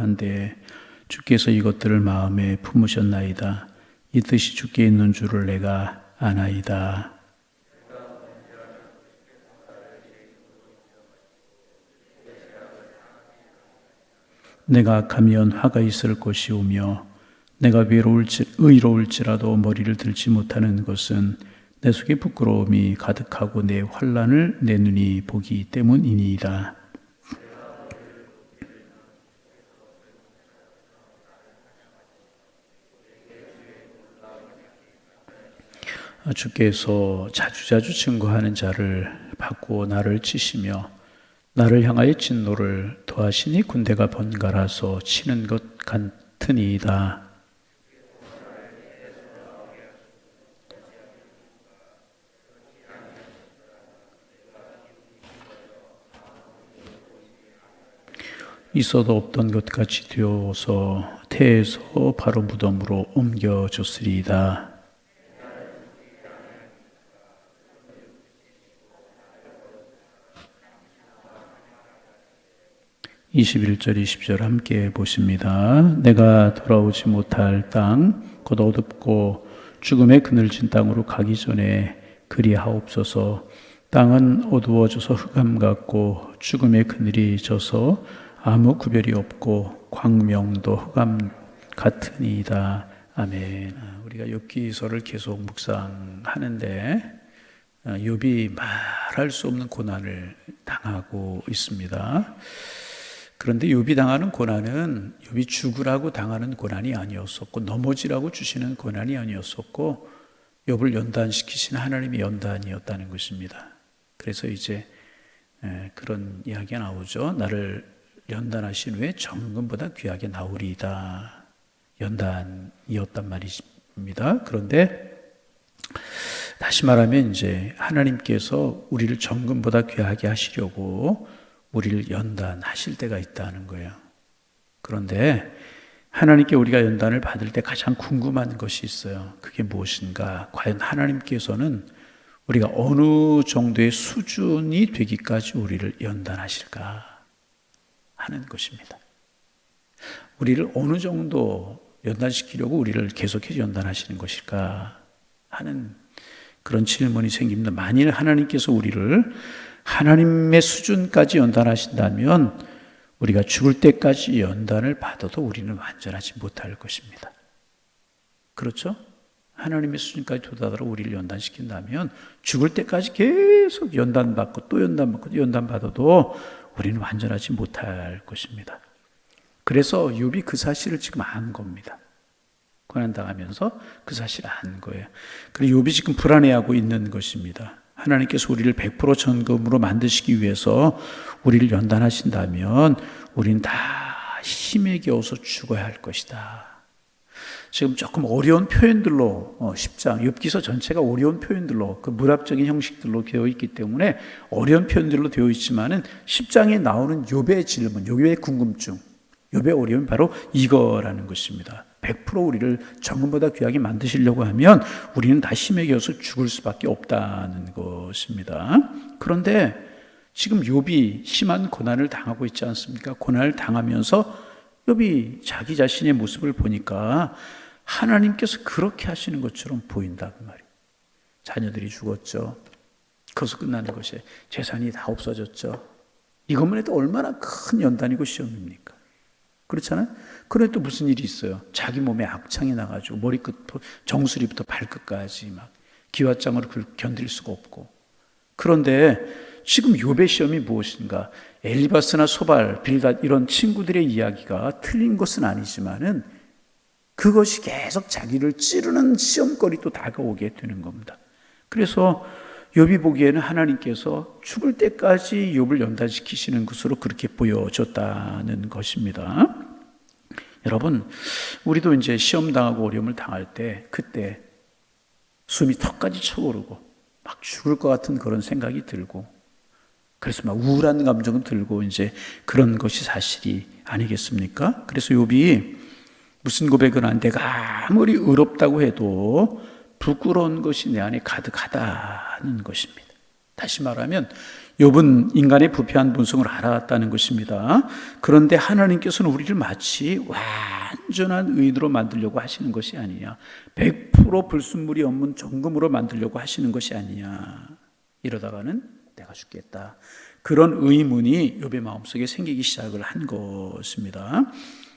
그러한데 주께서 이것들을 마음에 품으셨나이다. 이 뜻이 주께 있는 줄을 내가 아나이다. 내가 악하면 화가 있을 것이오며 내가 의로울지라도 머리를 들지 못하는 것은 내 속에 부끄러움이 가득하고 내 환난을 내 눈이 보기 때문이니이다. 주께서 자주자주 증거하는 자를 받고 나를 치시며 나를 향하여 진노를 더하시니 군대가 번갈아서 치는 것 같으니이다. 있어도 없던 것 같이 되어서 태에서 바로 무덤으로 옮겨졌으리이다. 21절 20절 함께 보십니다. 내가 돌아오지 못할 땅 곧 어둡고 죽음의 그늘진 땅으로 가기 전에 그리하옵소서. 땅은 어두워져서 흑암 같고 죽음의 그늘이 져서 아무 구별이 없고 광명도 흑암 같으니이다. 아멘. 우리가 욥기서를 계속 묵상하는데 욥이 말할 수 없는 고난을 당하고 있습니다. 그런데 욥이 당하는 고난은 욥이 죽으라고 당하는 고난이 아니었었고 넘어지라고 주시는 고난이 아니었었고 욥을 연단시키신 하나님의 연단이었다는 것입니다. 그래서 이제 그런 이야기가 나오죠. 나를 연단하신 후에 정금보다 귀하게 나오리이다. 연단이었단 말입니다. 그런데 다시 말하면 이제 하나님께서 우리를 정금보다 귀하게 하시려고 우리를 연단하실 때가 있다는 거예요. 그런데 하나님께 우리가 연단을 받을 때 가장 궁금한 것이 있어요. 그게 무엇인가? 과연 하나님께서는 우리가 어느 정도의 수준이 되기까지 우리를 연단하실까 하는 것입니다. 우리를 어느 정도 연단시키려고 우리를 계속해서 연단하시는 것일까 하는 그런 질문이 생깁니다. 만일 하나님께서 우리를 하나님의 수준까지 연단하신다면 우리가 죽을 때까지 연단을 받아도 우리는 완전하지 못할 것입니다. 그렇죠? 하나님의 수준까지 도달하러 우리를 연단시킨다면 죽을 때까지 계속 연단받고 또 연단받고 또 연단받아도 우리는 완전하지 못할 것입니다. 그래서 욥이 그 사실을 지금 안 겁니다. 고난당하면서 그 사실을 안 거예요. 그리고 욥이 지금 불안해하고 있는 것입니다. 하나님께서 우리를 100% 전금으로 만드시기 위해서 우리를 연단하신다면 우리는 다 힘에 겨워서 죽어야 할 것이다. 지금 조금 어려운 표현들로 10장, 욥기서 전체가 어려운 표현들로 그 문학적인 형식들로 되어 있기 때문에 어려운 표현들로 되어 있지만은 10장에 나오는 욥의 질문, 욥의 궁금증, 욥의 어려움이 바로 이거라는 것입니다. 100% 우리를 정금보다 귀하게 만드시려고 하면 우리는 다 힘에 겨워서 죽을 수밖에 없다는 것입니다. 그런데 지금 욥이 심한 고난을 당하고 있지 않습니까? 고난을 당하면서 욥이 자기 자신의 모습을 보니까 하나님께서 그렇게 하시는 것처럼 보인다 그 말이에요. 자녀들이 죽었죠. 거기서 끝나는 것이 재산이 다 없어졌죠. 이것만 해도 얼마나 큰 연단이고 시험입니까? 그렇잖아요? 그런데 또 무슨 일이 있어요? 자기 몸에 악창이 나가지고 머리끝부터 정수리부터 발끝까지 막 기왓장으로 견딜 수가 없고. 그런데 지금 욥의 시험이 무엇인가? 엘리바스나 소발, 빌닷 이런 친구들의 이야기가 틀린 것은 아니지만은 그것이 계속 자기를 찌르는 시험거리 또 다가오게 되는 겁니다. 그래서 욥이 보기에는 하나님께서 죽을 때까지 욥을 연단시키시는 것으로 그렇게 보여졌다는 것입니다. 여러분, 우리도 이제 시험 당하고 어려움을 당할 때 그때 숨이 턱까지 차오르고 막 죽을 것 같은 그런 생각이 들고 그래서 막 우울한 감정은 들고 이제 그런 것이 사실이 아니겠습니까? 그래서 욥이 무슨 고백을 한 내가 아무리 의롭다고 해도 부끄러운 것이 내 안에 가득하다는 것입니다. 다시 말하면 욥은 인간의 부패한 본성을 알아왔다는 것입니다. 그런데 하나님께서는 우리를 마치 완전한 의인으로 만들려고 하시는 것이 아니냐. 100% 불순물이 없는 정금으로 만들려고 하시는 것이 아니냐. 이러다가는 내가 죽겠다. 그런 의문이 욥의 마음속에 생기기 시작을 한 것입니다.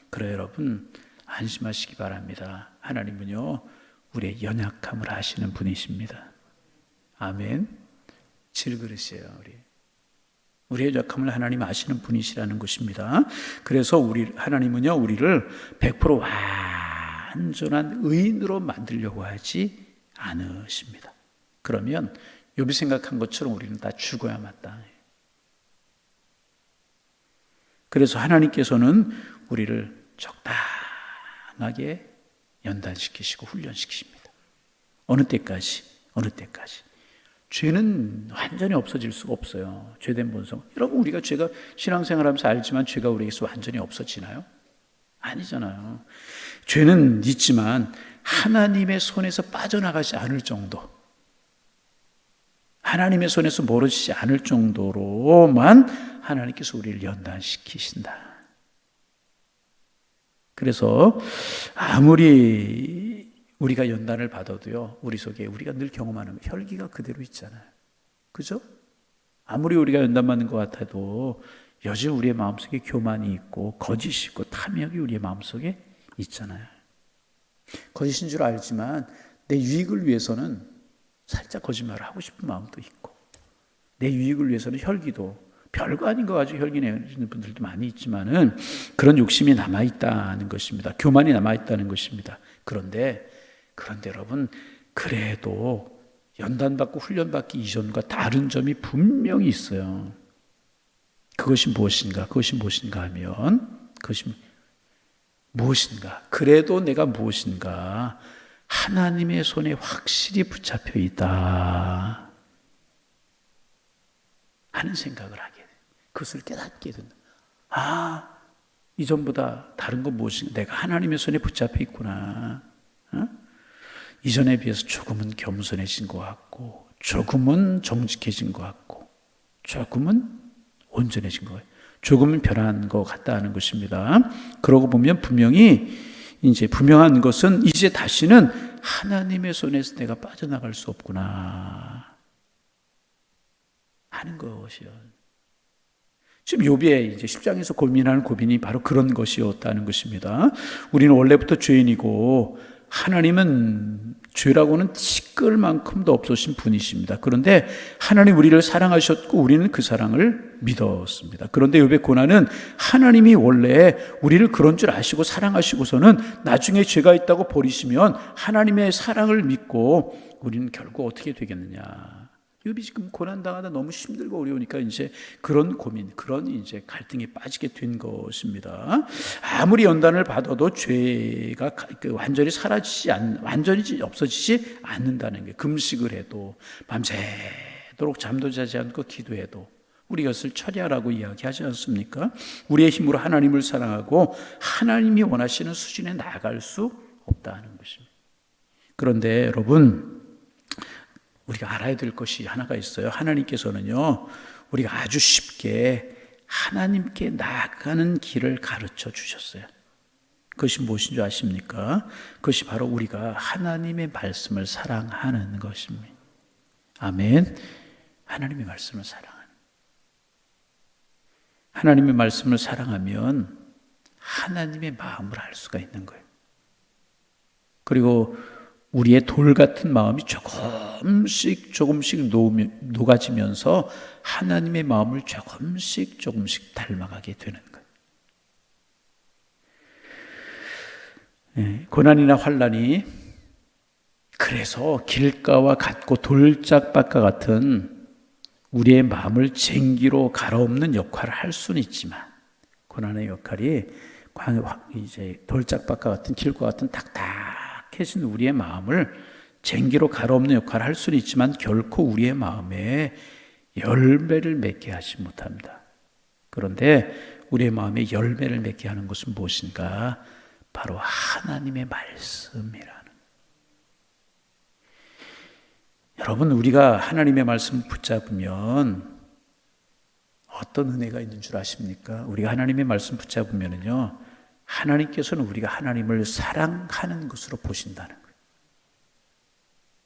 그래 여러분 안심하시기 바랍니다. 하나님은요 우리의 연약함을 아시는 분이십니다. 아멘. 질그릇이에요. 우리의 연약함을 하나님 아시는 분이시라는 것입니다. 그래서 하나님은요 우리를 100% 완전한 의인으로 만들려고 하지 않으십니다. 그러면 욥이 생각한 것처럼 우리는 다 죽어야 마땅. 그래서 하나님께서는 우리를 적당하게 연단시키시고 훈련시키십니다. 어느 때까지? 죄는 완전히 없어질 수가 없어요. 죄된 본성. 여러분 우리가 죄가 신앙생활하면서 알지만 죄가 우리에게서 완전히 없어지나요? 아니잖아요. 죄는 있지만 하나님의 손에서 빠져나가지 않을 정도, 하나님의 손에서 멀어지지 않을 정도로만 하나님께서 우리를 연단시키신다. 그래서 아무리 우리가 연단을 받아도요, 우리 속에 우리가 늘 경험하는 혈기가 그대로 있잖아요. 그죠? 아무리 우리가 연단받는 것 같아도 여전히 우리의 마음속에 교만이 있고 거짓이 있고 탐욕이 우리의 마음속에 있잖아요. 거짓인 줄 알지만 내 유익을 위해서는 살짝 거짓말을 하고 싶은 마음도 있고, 내 유익을 위해서는 혈기도, 별거 아닌 거 가지고 혈기 내는 분들도 많이 있지만은 그런 욕심이 남아있다는 것입니다. 교만이 남아있다는 것입니다. 그런데 여러분, 그래도 연단받고 훈련받기 이전과 다른 점이 분명히 있어요. 그것이 무엇인가 하면, 그래도 내가 무엇인가 하나님의 손에 확실히 붙잡혀 있다 하는 생각을 하게 돼요. 그것을 깨닫게 된다. 이전보다 다른 건 무엇인가? 내가 하나님의 손에 붙잡혀 있구나. 이전에 비해서 조금은 겸손해진 것 같고, 조금은 정직해진 것 같고, 조금은 온전해진 것 같고, 조금은 변한 것 같다는 것입니다. 그러고 보면 분명한 것은 이제 다시는 하나님의 손에서 내가 빠져나갈 수 없구나 하는 것이요. 지금 욥의 이제 10장에서 고민하는 고민이 바로 그런 것이었다는 것입니다. 우리는 원래부터 죄인이고 하나님은 죄라고는 티끌 만큼도 없으신 분이십니다. 그런데 하나님 우리를 사랑하셨고 우리는 그 사랑을 믿었습니다. 그런데 욥의 고난은 하나님이 원래 우리를 그런 줄 아시고 사랑하시고서는 나중에 죄가 있다고 버리시면 하나님의 사랑을 믿고 우리는 결국 어떻게 되겠느냐. 욥이 지금 고난당하다 너무 힘들고 어려우니까 이제 그런 고민, 그런 이제 갈등에 빠지게 된 것입니다. 아무리 연단을 받아도 죄가 완전히 완전히 없어지지 않는다는 게, 금식을 해도 밤새도록 잠도 자지 않고 기도해도 우리 것을 처리하라고 이야기하지 않습니까? 우리의 힘으로 하나님을 사랑하고 하나님이 원하시는 수준에 나아갈 수 없다는 것입니다. 그런데 여러분, 우리가 알아야 될 것이 하나가 있어요. 하나님께서는요, 우리가 아주 쉽게 하나님께 나아가는 길을 가르쳐 주셨어요. 그것이 무엇인 줄 아십니까? 그것이 바로 우리가 하나님의 말씀을 사랑하는 것입니다. 아멘. 하나님의 말씀을 사랑하는. 하나님의 말씀을 사랑하면 하나님의 마음을 알 수가 있는 거예요. 그리고 우리의 돌 같은 마음이 조금씩 녹아지면서 하나님의 마음을 조금씩 닮아가게 되는 거예요. 고난이나 환난이 그래서 길가와 같고 돌짝밭과 같은 우리의 마음을 쟁기로 갈아엎는 역할을 할 수는 있지만, 고난의 역할이 이제 돌짝밭과 같은 길과 같은 해진 우리의 마음을 쟁기로 갈아엎는 역할을 할 수는 있지만 결코 우리의 마음에 열매를 맺게 하지 못합니다. 그런데 우리의 마음에 열매를 맺게 하는 것은 무엇인가? 바로 하나님의 말씀이라는. 여러분, 우리가 하나님의 말씀을 붙잡으면 어떤 은혜가 있는 줄 아십니까? 우리가 하나님의 말씀 붙잡으면요, 하나님께서는 우리가 하나님을 사랑하는 것으로 보신다는 거예요.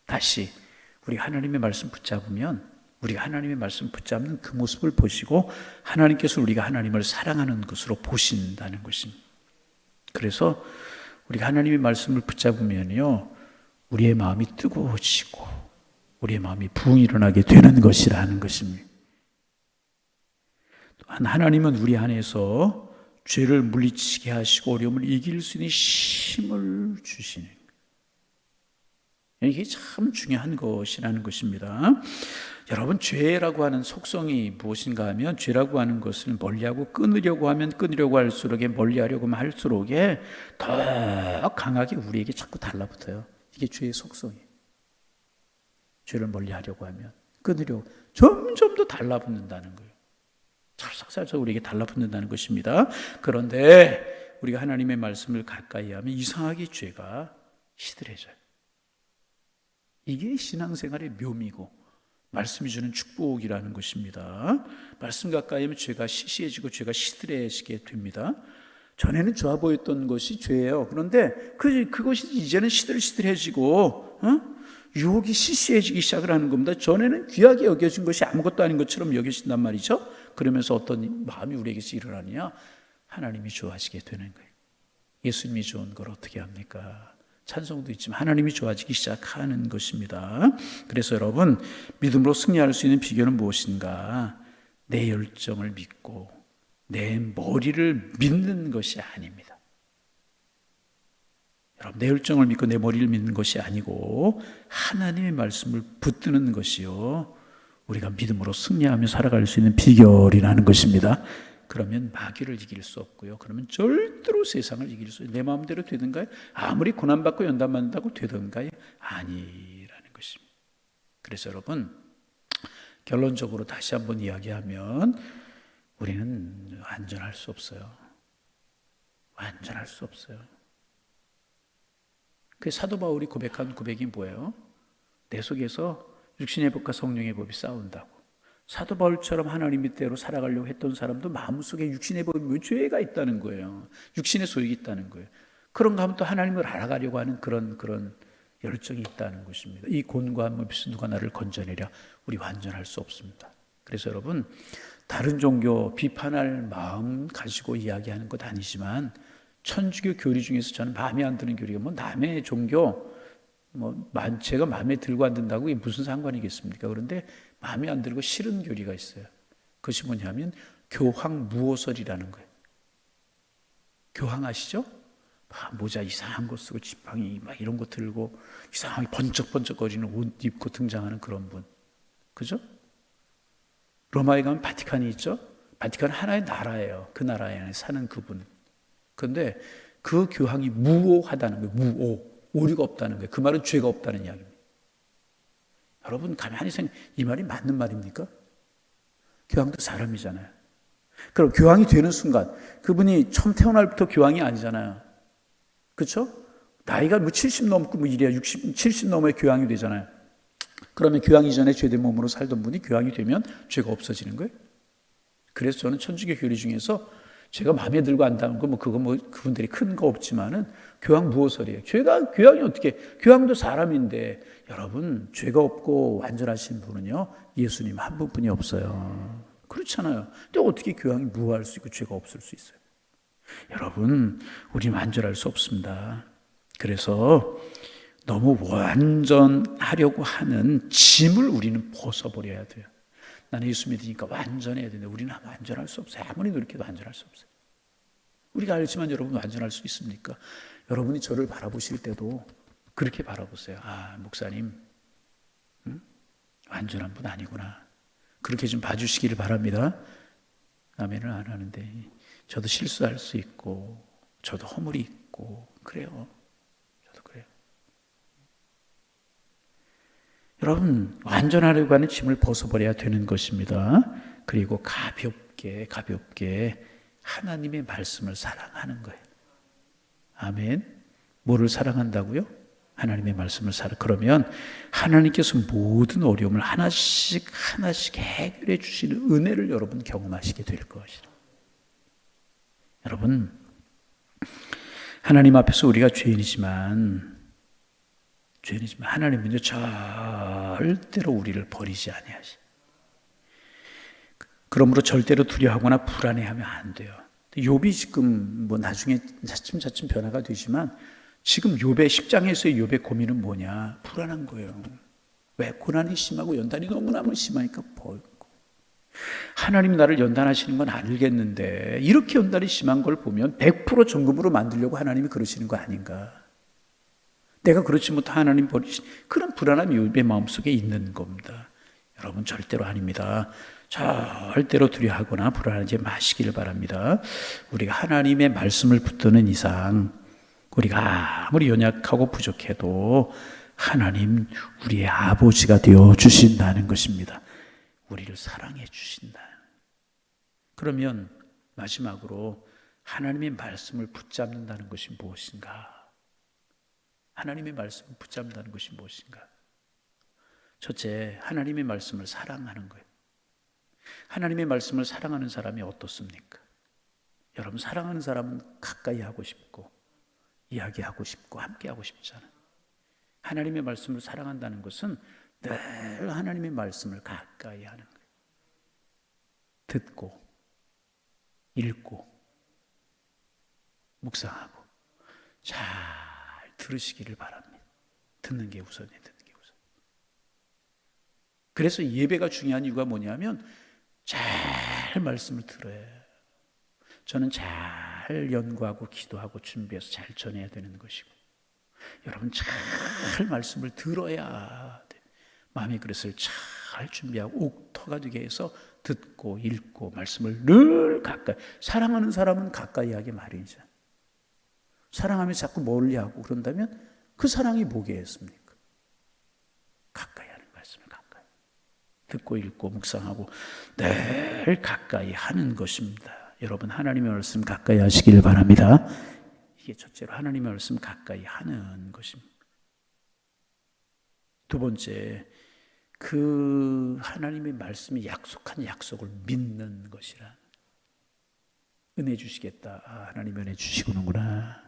다시 우리가 하나님의 말씀 붙잡으면 우리가 하나님의 말씀 붙잡는 그 모습을 보시고 하나님께서 우리가 하나님을 사랑하는 것으로 보신다는 것입니다. 그래서 우리가 하나님의 말씀을 붙잡으면요, 우리의 마음이 뜨거워지고 우리의 마음이 부흥 일어나게 되는 것이라는 것입니다. 또한 하나님은 우리 안에서 죄를 물리치게 하시고 어려움을 이길 수 있는 힘을 주시는 거예요. 이게 참 중요한 것이라는 것입니다. 여러분, 죄라고 하는 속성이 무엇인가 하면, 죄라고 하는 것을 멀리하고 끊으려고 하면 끊으려고 할수록, 멀리하려고 하면 할수록 더 강하게 우리에게 자꾸 달라붙어요. 이게 죄의 속성이에요. 죄를 멀리하려고 하면, 끊으려고 점점 더 달라붙는다는 거예요. 찰싹찰싹 우리에게 달라붙는다는 것입니다. 그런데 우리가 하나님의 말씀을 가까이 하면 이상하게 죄가 시들해져요. 이게 신앙생활의 묘미고 말씀이 주는 축복이라는 것입니다. 말씀 가까이 하면 죄가 시시해지고 죄가 시들해지게 됩니다. 전에는 좋아 보였던 것이 죄예요. 그런데 그것이 이제는 시들시들해지고 유혹이 시시해지기 시작을 하는 겁니다. 전에는 귀하게 여겨진 것이 아무것도 아닌 것처럼 여겨진단 말이죠. 그러면서 어떤 마음이 우리에게서 일어나느냐? 하나님이 좋아지게 되는 거예요. 예수님이 좋은 걸 어떻게 합니까? 찬송도 있지만 하나님이 좋아지기 시작하는 것입니다. 그래서 여러분, 믿음으로 승리할 수 있는 비결은 무엇인가? 내 열정을 믿고 내 머리를 믿는 것이 아닙니다. 여러분, 내 열정을 믿고 내 머리를 믿는 것이 아니고 하나님의 말씀을 붙드는 것이요, 우리가 믿음으로 승리하며 살아갈 수 있는 비결이라는 것입니다. 그러면 마귀를 이길 수 없고요, 그러면 절대로 세상을 이길 수 없어요. 내 마음대로 되든가요? 아무리 고난받고 연단받는다고 되든가요? 아니라는 것입니다. 그래서 여러분, 결론적으로 다시 한번 이야기하면 우리는 완전할 수 없어요. 완전할 수 없어요. 그 사도 바울이 고백한 고백이 뭐예요? 내 속에서 육신의 법과 성령의 법이 싸운다고. 사도 바울처럼 하나님의 뜻대로 살아가려고 했던 사람도 마음속에 육신의 법이, 죄가 있다는 거예요. 육신의 소욕이 있다는 거예요. 그런가 하면 또 하나님을 알아가려고 하는 그런 열정이 있다는 것입니다. 이 곤고한 몸에서 누가 나를 건져내랴? 우리 완전할 수 없습니다. 그래서 여러분, 다른 종교 비판할 마음 가지고 이야기하는 것 아니지만, 천주교 교리 중에서 저는 마음에 안 드는 교리가 남의 종교 제가 마음에 들고 안 든다고 이게 무슨 상관이겠습니까? 그런데 마음에 안 들고 싫은 교리가 있어요. 그것이 뭐냐면 교황무호설이라는 거예요. 교황 아시죠? 모자 이상한 거 쓰고 지팡이 이런 거 들고 이상하게 번쩍번쩍거리는 옷 입고 등장하는 그런 분. 그죠? 로마에 가면 바티칸이 있죠? 바티칸은 하나의 나라예요. 그 나라에 사는 그분. 그런데 그 교황이 무오하다는 거예요. 무오. 오류가 없다는 거예요. 그 말은 죄가 없다는 이야기입니다. 여러분, 가만히 생각해, 이 말이 맞는 말입니까? 교황도 사람이잖아요. 그럼 교황이 되는 순간 그분이 처음 태어날부터 교황이 아니잖아요. 그렇죠? 나이가 70 넘고 이래야 60, 70 넘어야 교황이 되잖아요. 그러면 교황 이전에 죄된 몸으로 살던 분이 교황이 되면 죄가 없어지는 거예요. 그래서 저는 천주교 교리 중에서 제가 마음에 들고 안다는 거 그분들이 큰 거 없지만은 교황 무호설이에요. 교황이 어떻게, 교황도 사람인데, 여러분, 죄가 없고 완전하신 분은요, 예수님 한 분뿐이 없어요. 그렇잖아요. 근데 어떻게 교황이 무호할 수 있고 죄가 없을 수 있어요? 여러분, 우리 완전할 수 없습니다. 그래서 너무 완전하려고 하는 짐을 우리는 벗어버려야 돼요. 나는 예수 믿으니까 완전해야 되는데 우리는 완전할 수 없어요. 아무리 노력해도 완전할 수 없어요. 우리가 알지만 여러분, 완전할 수 있습니까? 여러분이 저를 바라보실 때도 그렇게 바라보세요. 목사님, 완전한 분 아니구나. 그렇게 좀 봐주시기를 바랍니다. 아멘을 안 하는데 저도 실수할 수 있고 저도 허물이 있고 그래요. 저도 그래요. 여러분, 완전하려고 하는 짐을 벗어버려야 되는 것입니다. 그리고 가볍게 하나님의 말씀을 사랑하는 거예요. 아멘. 뭐를 사랑한다고요? 하나님의 말씀을 그러면 하나님께서 모든 어려움을 하나씩 해결해 주시는 은혜를 여러분 경험하시게 될 것이다. 여러분, 하나님 앞에서 우리가 죄인이지만 하나님은 절대로 우리를 버리지 아니하시. 그러므로 절대로 두려워하거나 불안해하면 안 돼요. 욥이 지금 나중에 차츰 변화가 되지만 지금 욥의 10장에서의 욥의 고민은 뭐냐? 불안한 거예요. 왜? 고난이 심하고 연단이 너무너무 심하니까 보이고. 하나님 나를 연단하시는 건 알겠는데 이렇게 연단이 심한 걸 보면 100% 정금으로 만들려고 하나님이 그러시는 거 아닌가? 내가 그렇지 못한 하나님 버리신 그런 불안함이 욥의 마음속에 있는 겁니다. 여러분 절대로 아닙니다. 절대로 두려워하거나 불안하지 마시길 바랍니다. 우리가 하나님의 말씀을 붙드는 이상 우리가 아무리 연약하고 부족해도 하나님 우리의 아버지가 되어 주신다는 것입니다. 우리를 사랑해 주신다. 그러면 마지막으로 하나님의 말씀을 붙잡는다는 것이 무엇인가? 하나님의 말씀을 붙잡는다는 것이 무엇인가? 첫째, 하나님의 말씀을 사랑하는 거예요. 하나님의 말씀을 사랑하는 사람이 어떻습니까? 여러분, 사랑하는 사람은 가까이 하고 싶고 이야기하고 싶고 함께하고 싶잖아요. 하나님의 말씀을 사랑한다는 것은 늘 하나님의 말씀을 가까이 하는 거예요. 듣고 읽고 묵상하고 잘 들으시기를 바랍니다. 듣는 게 우선이에요. 듣는 게 우선. 그래서 예배가 중요한 이유가 뭐냐면 잘 말씀을 들어야 해요. 저는 잘 연구하고 기도하고 준비해서 잘 전해야 되는 것이고 여러분 잘 말씀을 들어야 돼. 마음의 그릇을 잘 준비하고 옥토가 되게 해서 듣고 읽고 말씀을 늘 가까이. 사랑하는 사람은 가까이 하기 마련이죠. 사랑하면 자꾸 멀리하고 그런다면 그 사랑이 뭐겠습니까? 가까이 하는 말씀을 가까이 듣고 읽고 묵상하고 늘 가까이 하는 것입니다. 여러분 하나님의 말씀 가까이 하시길 바랍니다. 이게 첫째로 하나님의 말씀 가까이 하는 것입니다. 두 번째, 그 하나님의 말씀이 약속한 약속을 믿는 것이라. 은혜 주시겠다. 하나님 은혜 주시고는구나.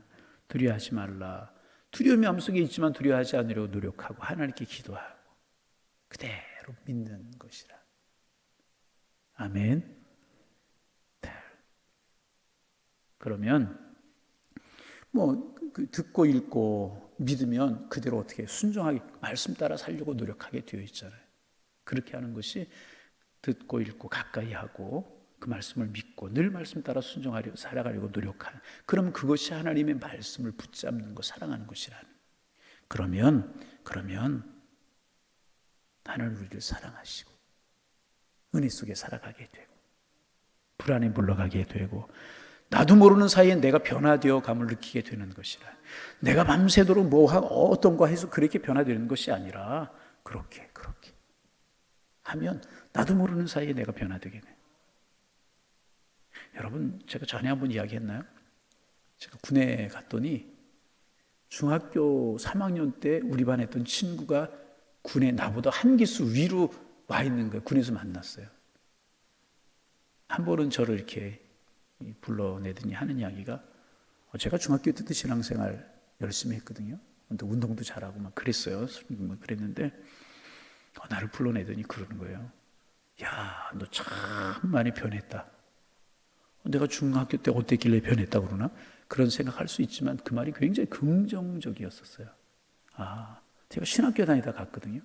두려워하지 말라. 두려움이 마음속에 있지만 두려워하지 않으려고 노력하고 하나님께 기도하고 그대로 믿는 것이라. 아멘. 그러면 듣고 읽고 믿으면 그대로 어떻게 살려고 말씀 따라 살려고 노력하게 되어 있잖아요. 그렇게 하는 것이 듣고 읽고 가까이 하고 그 말씀을 믿고 늘 말씀 따라 순종하려고 살아가려고 노력하는. 그럼 그것이 하나님의 말씀을 붙잡는 것, 사랑하는 것이라는. 그러면 하나님 우리를 사랑하시고 은혜 속에 살아가게 되고 불안에 물러가게 되고 나도 모르는 사이에 내가 변화되어 감을 느끼게 되는 것이라. 내가 밤새도록 어떤 거 해서 그렇게 변화되는 것이 아니라 그렇게 하면 나도 모르는 사이에 내가 변화되게 돼. 여러분 제가 전에 한번 이야기했나요? 제가 군에 갔더니 중학교 3학년 때 우리 반에 있던 친구가 군에 나보다 한 기수 위로 와 있는 거예요. 군에서 만났어요. 한 번은 저를 이렇게 불러내더니 하는 이야기가 제가 중학교 때도 신앙생활 열심히 했거든요. 근데 운동도 잘하고 막 그랬어요. 그랬는데 나를 불러내더니 그러는 거예요. 야, 너 참 많이 변했다. 내가 중학교 때 어땠길래 변했다 그러나? 그런 생각할 수 있지만 그 말이 굉장히 긍정적이었었어요. 제가 신학교 다니다 갔거든요.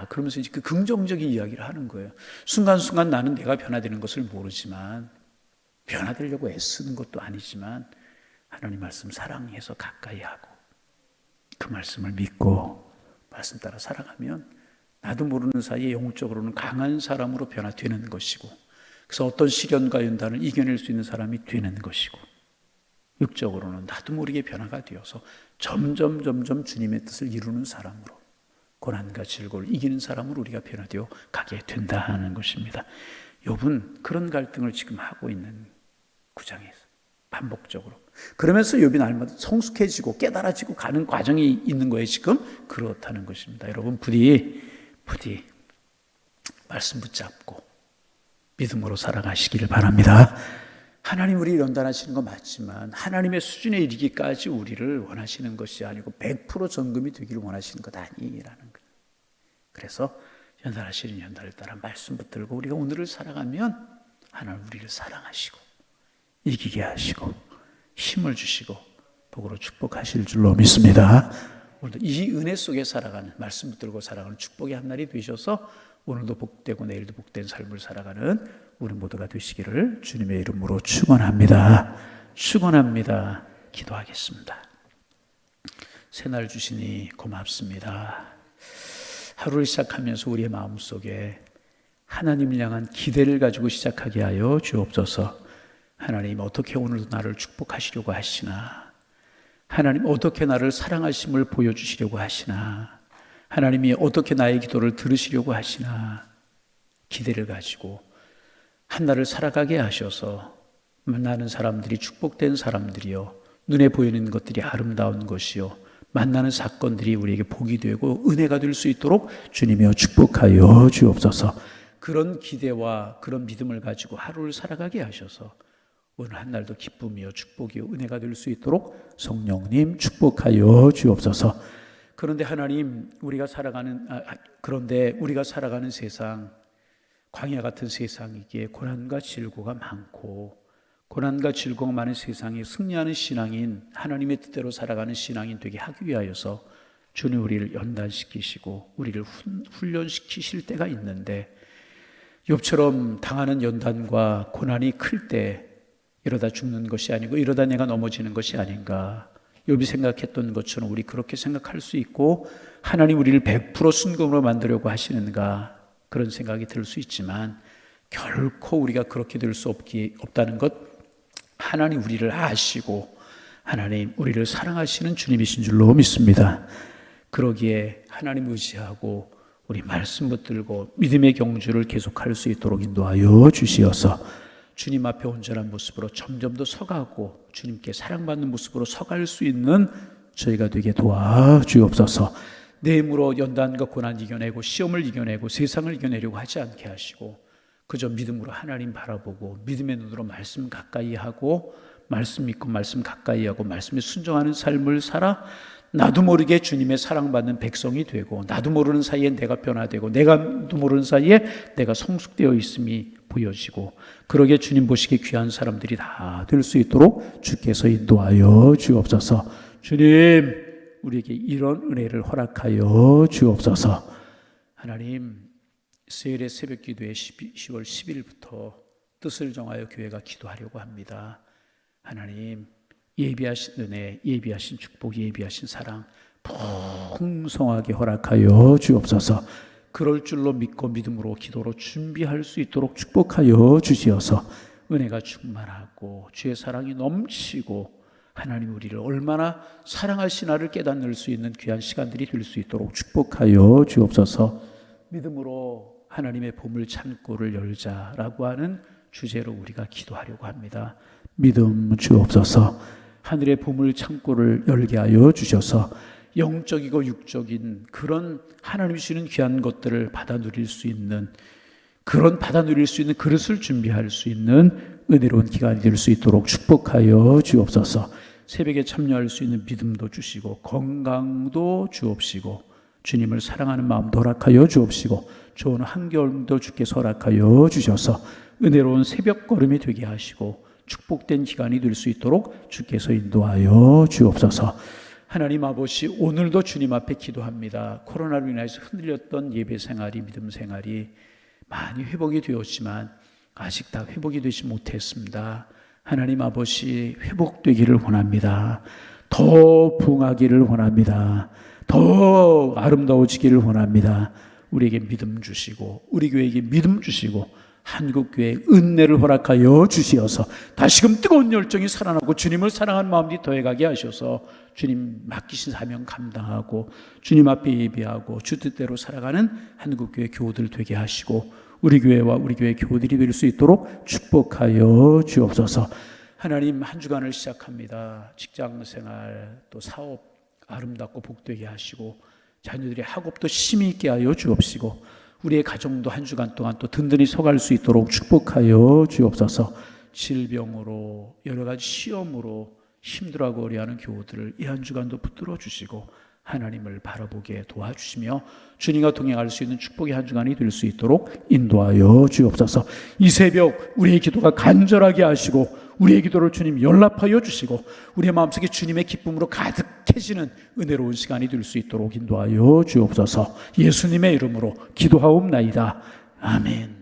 그러면서 이제 그 긍정적인 이야기를 하는 거예요. 순간순간 나는 내가 변화되는 것을 모르지만 변화되려고 애쓰는 것도 아니지만 하나님 말씀 사랑해서 가까이 하고 그 말씀을 믿고 말씀 따라 살아가면 나도 모르는 사이에 영적으로는 강한 사람으로 변화되는 것이고 그래서 어떤 시련과 연단을 이겨낼 수 있는 사람이 되는 것이고 육적으로는 나도 모르게 변화가 되어서 점점 주님의 뜻을 이루는 사람으로 고난과 즐거움을 이기는 사람으로 우리가 변화되어 가게 된다 하는 것입니다. 욥은 그런 갈등을 지금 하고 있는 구장에서 반복적으로. 그러면서 욥이 날마다 성숙해지고 깨달아지고 가는 과정이 있는 거예요. 지금 그렇다는 것입니다. 여러분 부디 말씀 붙잡고 믿음으로 살아가시기를 바랍니다. 하나님 우리 연단하시는 거 맞지만 하나님의 수준에 이르기까지 우리를 원하시는 것이 아니고 100% 전금이 되기를 원하시는 것 아니라는 거예요. 그래서 연단하시는 연단을 따라 말씀 붙들고 우리가 오늘을 살아가면 하나님 우리를 사랑하시고 이기게 하시고 힘을 주시고 복으로 축복하실 줄로 믿습니다. 오늘도 이 은혜 속에 살아가는, 말씀 붙들고 살아가는 축복의 한 날이 되셔서 오늘도 복되고 내일도 복된 삶을 살아가는 우리 모두가 되시기를 주님의 이름으로 축원합니다. 축원합니다. 기도하겠습니다. 새날 주시니 고맙습니다. 하루를 시작하면서 우리의 마음속에 하나님을 향한 기대를 가지고 시작하게 하여 주옵소서. 하나님 어떻게 오늘도 나를 축복하시려고 하시나, 하나님 어떻게 나를 사랑하심을 보여주시려고 하시나, 하나님이 어떻게 나의 기도를 들으시려고 하시나, 기대를 가지고 한 날을 살아가게 하셔서 만나는 사람들이 축복된 사람들이요, 눈에 보이는 것들이 아름다운 것이요, 만나는 사건들이 우리에게 복이 되고 은혜가 될 수 있도록 주님이여 축복하여 주옵소서. 그런 기대와 그런 믿음을 가지고 하루를 살아가게 하셔서 오늘 한 날도 기쁨이요 축복이요 은혜가 될 수 있도록 성령님 축복하여 주옵소서. 그런데 하나님 우리가 살아가는 세상, 광야 같은 세상이기에 고난과 질고가 많고, 고난과 질고가 많은 세상에 승리하는 신앙인, 하나님의 뜻대로 살아가는 신앙인 되게 하기 위하여서 주님 우리를 연단시키시고 우리를 훈련시키실 때가 있는데, 욥처럼 당하는 연단과 고난이 클 때 이러다 죽는 것이 아니고 이러다 내가 넘어지는 것이 아닌가, 욥이 생각했던 것처럼 우리 그렇게 생각할 수 있고 하나님 우리를 100% 순금으로 만들려고 하시는가, 그런 생각이 들 수 있지만 결코 우리가 그렇게 될 수 없다는 것, 하나님 우리를 아시고 하나님 우리를 사랑하시는 주님이신 줄로 믿습니다. 그러기에 하나님 의지하고 우리 말씀 붙들고 믿음의 경주를 계속할 수 있도록 인도하여 주시어서 주님 앞에 온전한 모습으로 점점 더 서가고 주님께 사랑받는 모습으로 서갈 수 있는 저희가 되게 도와주옵소서. 내 힘으로 연단과 고난 이겨내고 시험을 이겨내고 세상을 이겨내려고 하지 않게 하시고 그저 믿음으로 하나님 바라보고 믿음의 눈으로 말씀 가까이 하고 말씀 믿고 말씀 가까이 하고 말씀에 순종하는 삶을 살아 나도 모르게 주님의 사랑받는 백성이 되고, 나도 모르는 사이에 내가 변화되고 내가도 모르는 사이에 내가 성숙되어 있음이 보여지고, 그러게 주님 보시기에 귀한 사람들이 다 될 수 있도록 주께서 인도하여 주옵소서. 주님 우리에게 이런 은혜를 허락하여 주옵소서. 하나님 수요일의 새벽 기도에 10월 10일부터 뜻을 정하여 교회가 기도하려고 합니다. 하나님 예비하신 은혜, 예비하신 축복, 예비하신 사랑 풍성하게 허락하여 주옵소서. 그럴 줄로 믿고 믿음으로 기도로 준비할 수 있도록 축복하여 주시어서 은혜가 충만하고 주의 사랑이 넘치고 하나님 우리를 얼마나 사랑하시나를 깨닫는 수 있는 귀한 시간들이 될 수 있도록 축복하여 주옵소서. 믿음으로 하나님의 보물 창고를 열자라고 하는 주제로 우리가 기도하려고 합니다. 믿음 주옵소서. 하늘의 보물 창고를 열게 하여 주셔서 영적이고 육적인 그런 하나님이 주시는 귀한 것들을 받아 누릴 수 있는, 그런 받아 누릴 수 있는 그릇을 준비할 수 있는 은혜로운 기간이 될 수 있도록 축복하여 주옵소서. 새벽에 참여할 수 있는 믿음도 주시고 건강도 주옵시고 주님을 사랑하는 마음도 허락하여 주옵시고 좋은 환경도 주께서 허락하여 주셔서 은혜로운 새벽 걸음이 되게 하시고 축복된 기간이 될 수 있도록 주께서 인도하여 주옵소서. 하나님 아버지 오늘도 주님 앞에 기도합니다. 코로나로 인해서 흔들렸던 예배 생활이, 믿음 생활이 많이 회복이 되었지만 아직 다 회복이 되지 못했습니다. 하나님 아버지 회복되기를 원합니다. 더 부흥하기를 원합니다. 더 아름다워지기를 원합니다. 우리에게 믿음 주시고 우리 교회에게 믿음 주시고 한국교회에 은혜를 허락하여 주시어서 다시금 뜨거운 열정이 살아나고 주님을 사랑하는 마음이 더해가게 하셔서 주님 맡기신 사명 감당하고 주님 앞에 예배하고 주 뜻대로 살아가는 한국교회 교우들 되게 하시고 우리 교회와 우리 교회 교우들이 될 수 있도록 축복하여 주옵소서. 하나님, 한 주간을 시작합니다. 직장생활 또 사업 아름답고 복되게 하시고 자녀들의 학업도 힘이 있게 하여 주옵시고 우리의 가정도 한 주간 동안 또 든든히 서갈 수 있도록 축복하여 주옵소서. 질병으로 여러 가지 시험으로 힘들어하고 어려워하는 교우들을 이 한 주간도 붙들어 주시고 하나님을 바라보게 도와주시며 주님과 동행할 수 있는 축복의 한 주간이 될 수 있도록 인도하여 주옵소서. 이 새벽 우리의 기도가 간절하게 하시고 우리의 기도를 주님 연락하여 주시고 우리의 마음속에 주님의 기쁨으로 가득해지는 은혜로운 시간이 될 수 있도록 인도하여 주옵소서. 예수님의 이름으로 기도하옵나이다. 아멘.